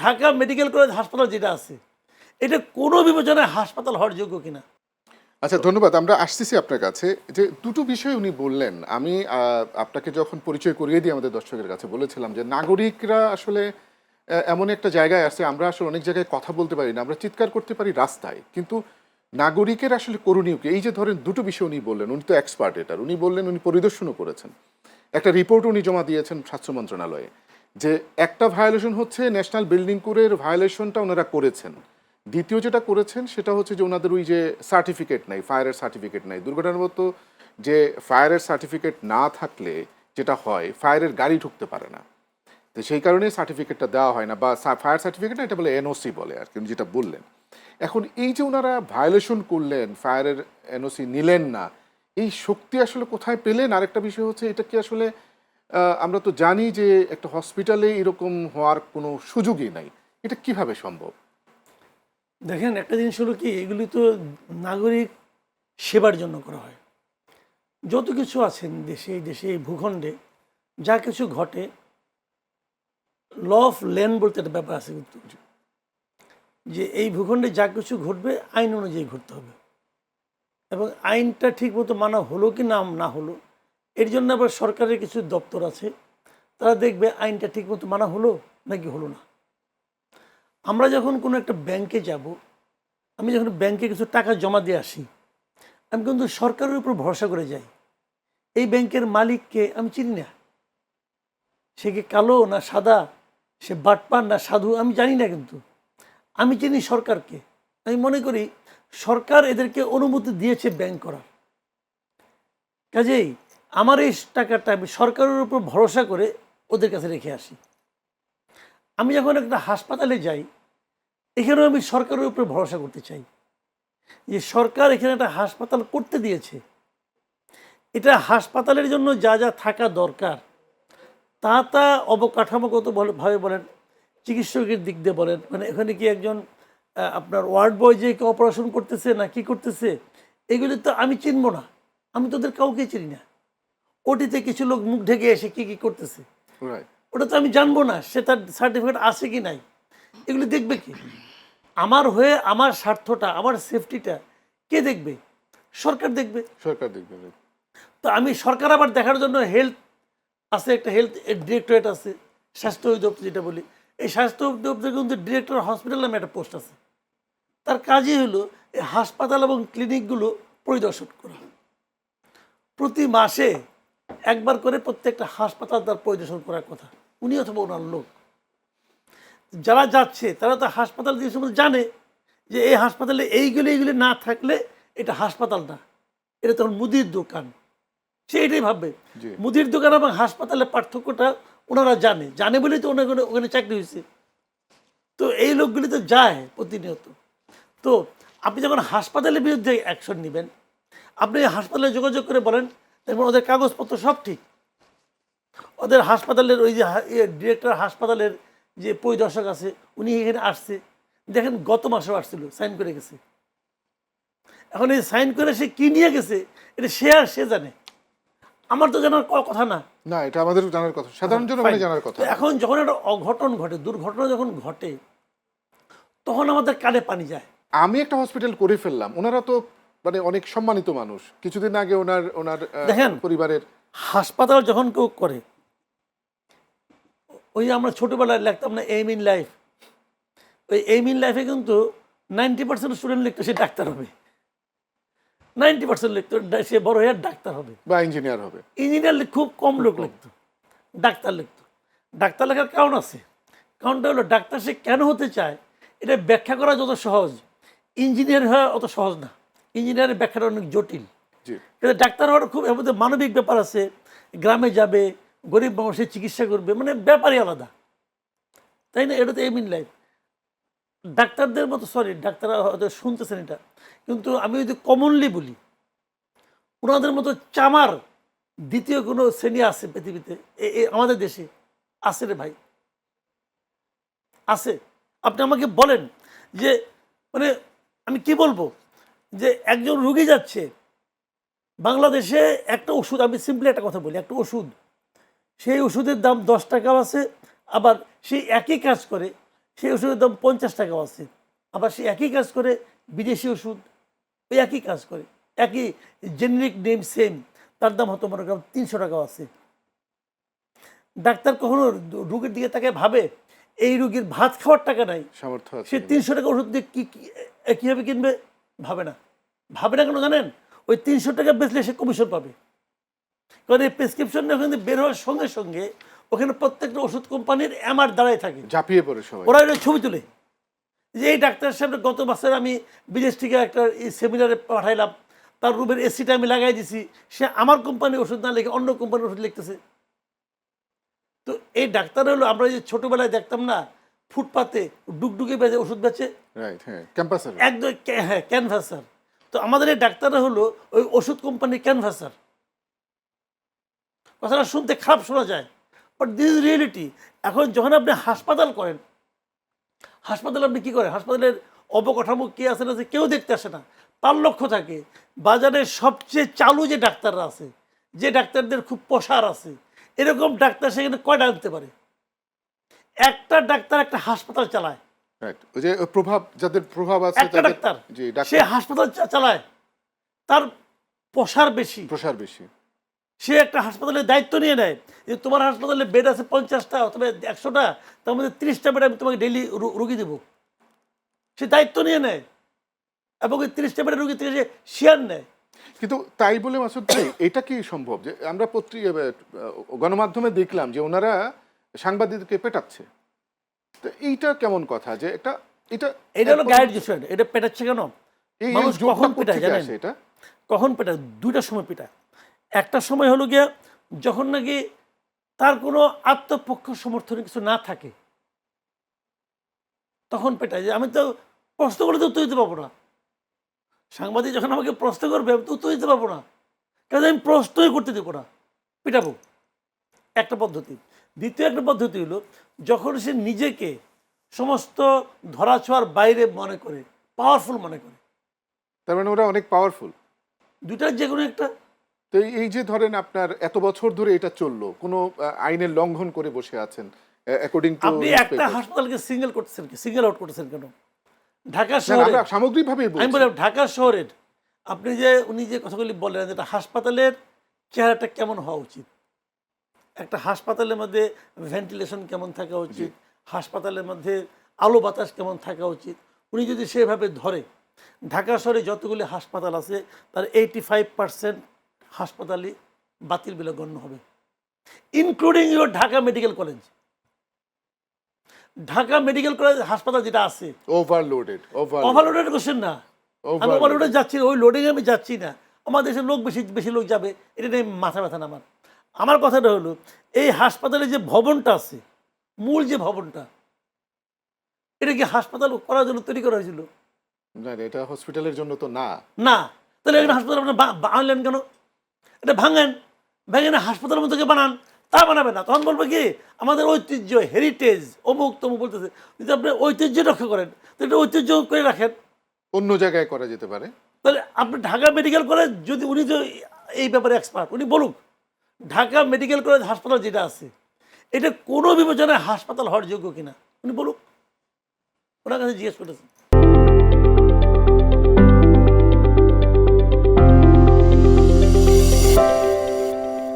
Dhaka medical college হাসপাতাল যেটা আছে এটা কোনো বিবেচনায় হাসপাতাল হওয়ার যোগ্য কিনা। আচ্ছা, ধন্যবাদ। আমরা আসতেছি আপনার কাছে। যে দুটো বিষয় উনি বললেন, আমি আপনাকে যখন পরিচয় করিয়ে দিই আমাদের দর্শকের কাছে বলেছিলাম যে নাগরিকরা আসলে এমন একটা জায়গায় আছে, আমরা আসলে অনেক জায়গায় কথা বলতে পারি না, আমরা চিৎকার করতে পারি রাস্তায়, কিন্তু নাগরিকের আসলে করণীয় কি? এই যে ধরেন দুটো বিষয় উনি বললেন, উনি তো এক্সপার্ট এটার, উনি বললেন উনি পরিদর্শনও করেছেন, একটা রিপোর্ট উনি জমা দিয়েছেন স্বাস্থ্য মন্ত্রণালয়ে, যে একটা ভায়োলেশন হচ্ছে ন্যাশনাল বিল্ডিং কোডের ভায়োলেশনটা ওনারা করেছেন। দ্বিতীয় যেটা করেছেন সেটা হচ্ছে যে ওনাদের ওই যে সার্টিফিকেট নাই, ফায়ারের সার্টিফিকেট নাই। দুর্ঘটনার মতো যে ফায়ারের সার্টিফিকেট না থাকলে যেটা হয়, ফায়ারের গাড়ি ঢুকতে পারে না, তো সেই কারণে সার্টিফিকেটটা দেওয়া হয় না, বা ফায়ার সার্টিফিকেট না, এটা বলে এনওসি বলে আর কি, উনি যেটা বললেন। এখন এই যে ওনারা ভায়োলেশন করলেন, ফায়ারের এনওসি নিলেন না, এই শক্তি আসলে কোথায় পেলেন? আরেকটা বিষয় হচ্ছে, এটা কি আসলে আমরা তো জানি যে একটা হসপিটালে এরকম হওয়ার কোনো সুযোগই নাই, এটা কিভাবে সম্ভব? দেখেন, একটা জিনিস হলো কি, এগুলি তো নাগরিক সেবার জন্য করা হয়। যত কিছু আছেন দেশে, এই দেশে, এই ভূখণ্ডে যা কিছু ঘটে, ল অফ ল্যান্ড বলতে একটা ব্যাপার আছে কিন্তু, যে এই ভূখণ্ডে যা কিছু ঘটবে আইন অনুযায়ী ঘটতে হবে, এবং আইনটা ঠিক মতো মানা হলো কি না হলো, এর জন্য আবার সরকারের কিছু দপ্তর আছে, তারা দেখবে আইনটা ঠিক মতো মানা হলো নাকি হলো না। আমরা যখন কোনো একটা ব্যাংকে যাব, আমি যখন ব্যাংকে কিছু টাকা জমা দিয়ে আসি, আমি কিন্তু সরকারের উপর ভরসা করে যাই। এই ব্যাংকের মালিককে আমি চিনি না, সে কি কালো না সাদা, সে বাটপার না সাধু, আমি জানি না, কিন্তু আমি চিনি সরকারকে। আমি মনে করি সরকার এদেরকে অনুমতি দিয়েছে ব্যাংক করার, কাজেই আমার এই টাকাটা আমি সরকারের উপর ভরসা করে ওদের কাছে রেখে আসি। আমি যখন একটা হাসপাতালে যাই, এখানেও আমি সরকারের উপর ভরসা করতে চাই যে সরকার এখানে একটা হাসপাতাল করতে দিয়েছে, এটা হাসপাতালের জন্য যা যা থাকা দরকার তা অবকাঠামোগত ভাবে বলেন, চিকিৎসকের দিক দিয়ে বলেন, মানে এখানে কি একজন আপনার ওয়ার্ড বয় যে অপারেশন করতেছে না কি করতেছে, এগুলি তো আমি চিনব না, আমি তোদের কাউকে চিনি না। ওটিতে কিছু লোক মুখ ঢেকে এসে কি কি করতেছে, ওটা তো আমি জানবো না, সে তার সার্টিফিকেট আছে কি নাই, এগুলি দেখবে কি? আমার হয়ে আমার স্বার্থটা, আমার সেফটিটা কে দেখবে? সরকার দেখবে। সরকার দেখবে। তো আমি সরকার আবার দেখার জন্য হেলথ আছে, একটা হেলথ ডিরেক্টরেট আছে, স্বাস্থ্য অধিদপ্তর যেটা বলি, এই স্বাস্থ্য অধিদপ্তরে কিন্তু ডিরেক্টর হসপিটাল নামে একটা পোস্ট আছে, তার কাজই হলো এই হাসপাতাল এবং ক্লিনিকগুলো পরিদর্শন করা। প্রতি মাসে একবার করে প্রত্যেকটা হাসপাতাল তার পরিদর্শন করার কথা, উনি অথবা ওনার লোক। যারা যাচ্ছে তারা তো হাসপাতাল দিয়ে জানে যে এই হাসপাতালে এইগুলি না থাকলে এটা হাসপাতাল না, এটা তখন মুদির দোকান, সে এটাই ভাববে। মুদির দোকান এবং হাসপাতালের পার্থক্যটা ওনারা জানে বলেই তো ওখানে চাকরি হয়েছে। তো এই লোকগুলি তো যায় প্রতিনিয়ত। তো আপনি যখন হাসপাতালের বিরুদ্ধে অ্যাকশন নেবেন, আপনি হাসপাতালে যোগাযোগ করে বলেন, দেখবেন ওদের কাগজপত্র সব ঠিক, ওদের হাসপাতালের ওই যে ডিরেক্টর হাসপাতালের যে পরিদর্শক আছে উনি এখানে আসছে, দেখেন গত মাসেও আসছিল, সাইন করে গেছে। এখন এই সাইন করে সে কি নিয়ে গেছে এটা সে জানে, আমার তো জানার কথা না। না, এটা আমাদের জানার কথা, সাধারণ জনগণের জানার কথা। এখন যখন একটা অঘটন ঘটে, দুর্ঘটনা যখন ঘটে, তখন আমাদের কানে পানি যায়। আমি একটা হসপিটাল করে ফেললাম, ওনারা তো মানে অনেক সম্মানিত মানুষ, কিছুদিন আগে ওনার দেখেন পরিবারের হাসপাতাল যখন কেউ করে, ওই আমরা ছোটবেলায় লিখতাম না এইম ইন লাইফ, ওই এইম ইন লাইফে কিন্তু 90% স্টুডেন্ট লিখতো সে ডাক্তার হবে, 90% লিখতো সে বড় হয়ে ডাক্তার হবে বা ইঞ্জিনিয়ার হবে। ইঞ্জিনিয়ার খুব কম লোক লিখতো, ডাক্তার লিখতো। ডাক্তার লেখার কারণ আছে, কারণটা হলো ডাক্তার সে কেন হতে চায় এটা ব্যাখ্যা করা যত সহজ, ইঞ্জিনিয়ার হওয়া অত সহজ না, ইঞ্জিনিয়ারের ব্যাখ্যাটা অনেক জটিল। কিন্তু ডাক্তার হওয়ার খুব এর মধ্যে মানবিক ব্যাপার আছে, গ্রামে যাবে, গরিব মানুষের চিকিৎসা করবে, মানে ব্যাপারই আলাদা, তাই না? এটা তো এম ইন লাইফ। ডাক্তারদের মতো, সরি ডাক্তাররা হয়তো শুনতেছেন এটা, কিন্তু আমি যদি কমনলি বলি, ওনাদের মতো চামার দ্বিতীয় কোনো শ্রেণী আছে পৃথিবীতে আমাদের দেশে? আছে রে ভাই, আছে। আপনি আমাকে বলেন যে মানে আমি কি বলবো, যে একজন রুগী যাচ্ছে বাংলাদেশে, একটা ওষুধ, আমি সিম্পলি একটা কথা বলি, একটা ওষুধ, সেই ওষুধের দাম 10 টাকাও আছে, আবার সেই একই কাজ করে সেই ওষুধের দাম 50 টাকাও আছে। আবার সে একই কাজ করে বিদেশি ওষুধ, ওই একই কাজ করে, একই জেনেরিক নেম সেম, তার দাম হয়তো মনে করেন 300 টাকাও আছে। ডাক্তার কখনো রুগীর দিকে তাকে ভাবে এই রুগীর ভাত খাওয়ার টাকা নাই, সামর্থ্য আছে সে 300 টাকা ওষুধ দিয়ে কীভাবে কিনবে? ভাবে না। ভাবে না কেন জানেন? ওই 300 টাকা বেচলে সে কমিশন পাবে। কারণ এই প্রেসক্রিপশন ওখানে বের হওয়ার সঙ্গে সঙ্গে ওখানে প্রত্যেকটা ওষুধ কোম্পানির এমআর দাঁড়ায় থাকে, ঝাঁপিয়ে পড়ে সবাই। ওরা এটা ছবি তুলে যে এই ডাক্তার সাহেব গত বছর আমি বিদেশ থেকে একটা সেমিনারে পাঠাইলাম, তার রুমের এসিটা আমি লাগাই দিছি, সে আমার কোম্পানির ওষুধ না লিখে অন্য কোম্পানির ওষুধ লিখতেছে। তো এই ডাক্তার হলো আমরা যে ছোটবেলায় দেখতাম না ফুটপাতে ডুগডুগে বেঁচে ওষুধ বেচে, রাইট, হ্যাঁ, ক্যাম্পাসের একদম হ্যাঁ ক্যানভাসার। তো আমাদের এই ডাক্তাররা হলো ওই ওষুধ কোম্পানির ক্যানভাসার। কথাটা শুনতে খারাপ শোনা যায়, বাট দিস ইজ রিয়েলিটি। এখন যখন আপনি হাসপাতাল করেন, হাসপাতালে আপনি কী করেন? হাসপাতালের অবকাঠামো কে আছে না, যে কেউ দেখতে আসে না। তার লক্ষ্য থাকে বাজারে সবচেয়ে চালু যে ডাক্তাররা আছে, যে ডাক্তারদের খুব প্রসার আছে, এরকম ডাক্তার সেখানে কয়টা আনতে পারে? একটা ডাক্তার একটা হাসপাতাল চালায়, রাইট, ওই যে প্রভাব, যাদের প্রভাব আছে একটা ডাক্তার জি, সে হাসপাতাল চালায়, তার প্রসার বেশি, প্রসার বেশি। সে একটা হাসপাতালের দায়িত্ব নিয়ে নেয় যে তোমার হাসপাতালে বেড আছে 50টা অথবা 100টা, তার মধ্যে 30টা বেড আমি তোমাকে ডেইলি রুগী দেবো। সে দায়িত্ব নিয়ে নেয় এবং ওই 30টা বেডের রুগী থেকে সে শেয়ার নেয়। কিন্তু তাই বলে মাসুদ ভাই, এটা কি সম্ভব যে আমরা গণমাধ্যমে দেখলাম যে ওনারা সাংবাদিককে পেটাচ্ছে? তো এইটা কেমন কথা যে এটা এটা এটা হলো গাইড বিষয়। এটা পেটাচ্ছে কেন? এই মানুষ যোগটা কখন পেটায় কোত্থেকে জানেন? আসে এটা? কখন পেটায়? দুইটার সময় পেটায়। একটা সময় হলো গিয়া যখন নাকি তার কোনো আত্মপক্ষ সমর্থনে কিছু না থাকে, তখন পেটায় যে আমি তো প্রশ্ন করলে তো উত্তর দিতে পারবো না। সাংবাদিক যখন আমাকে প্রশ্ন করবে আমি তো উত্তর দিতে পারবো না, কারণ আমি প্রশ্নই করতে দেবো না, পিটাবো। একটা পদ্ধতি। দ্বিতীয় একটা পদ্ধতি হলো যখন সে নিজেকে সমস্ত ধরাছোঁয়ার বাইরে মনে করে, পাওয়ারফুল মনে করে। তার মানে ওরা অনেক পাওয়ারফুল। দুইটার যে কোনো একটা। তো এই যে ধরেন আপনার এত বছর ধরে এটা চললো, কোনো আইনের লঙ্ঘন করে বসে আছেন অ্যাকর্ডিং টু আপনি একটা হাসপাতালকে সিঙ্গেল করতেছেন, সিঙ্গেল আউট করতেছেন কেন? ঢাকা শহরে সামগ্রিকভাবে আমি বললাম ঢাকা শহরের আপনি যে উনি যে কথাগুলি বললেন, যেটা হাসপাতালের চেহারাটা কেমন হওয়া উচিত, একটা হাসপাতালের মধ্যে ভেন্টিলেশন কেমন থাকা উচিত, হাসপাতালের মধ্যে আলো বাতাস কেমন থাকা উচিত, উনি যদি সেভাবে ধরে, ঢাকা শহরে যতগুলি হাসপাতাল আছে তার 85% হাসপাতালই বাতিল বলে গণ্য হবে, including your Dhaka medical college. Dhaka medical college হাসপাতাল যেটা আছে ওভারলোডেড কোশ্চেন না, আমি ওভারলোডে যাচ্ছি, ওই লোডিং আমি যাচ্ছি না। আমার দেশের লোক বেশি বেশি লোক যাবে, এটা নিয়ে মাথা ব্যথা না আমার। আমার কথাটা হলো এই হাসপাতালে যে ভবনটা আছে, মূল যে ভবনটা, এটা কি হাসপাতাল করার জন্য তৈরি করা হয়েছিল? না, এটা হসপিটালের জন্য তো না। না, তাহলে এখানে হাসপাতাল আপনার বানালেন কেন? এটা ভাঙেন, ভেঙে না হাসপাতালের মধ্যে বানান। তা বানাবে না, তখন বলবে কি আমাদের ঐতিহ্য, হেরিটেজ, অমুক তমুক বলতেছে। যদি আপনি ঐতিহ্য রক্ষা করেন তো এটা ঐতিহ্য করে রাখেন, অন্য জায়গায় করা যেতে পারে। তাহলে আপনি ঢাকা মেডিকেল কলেজ, যদি উনি তো এই ব্যাপারে এক্সপার্ট, উনি বলুক ঢাকা মেডিকেল কলেজ হাসপাতাল যেটা আছে এটা কোনো বিবেচনায় হাসপাতাল হওয়ার যোগ্য কিনা, উনি বলুক, ওনার কাছে জিজ্ঞেস করেছেন।